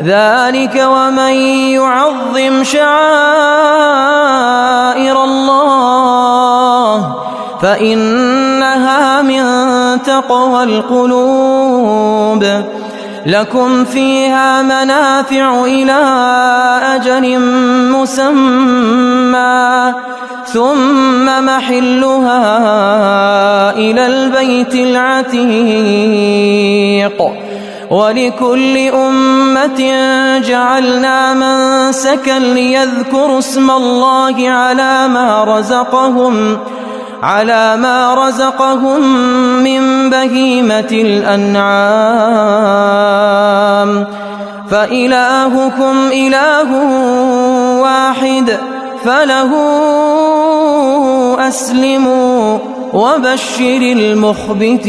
ذلك ومن يعظم شعائر الله فإنها من تقوى القلوب. لكم فيها منافع إلى أجل مسمى ثم محلها إلى البيت العتيق. ولكل أمة جعلنا منسكا ليذكروا اسم الله على ما رزقهم من بهيمة الأنعام فإلهكم إله واحد فله أسلموا وبشر المخبتين.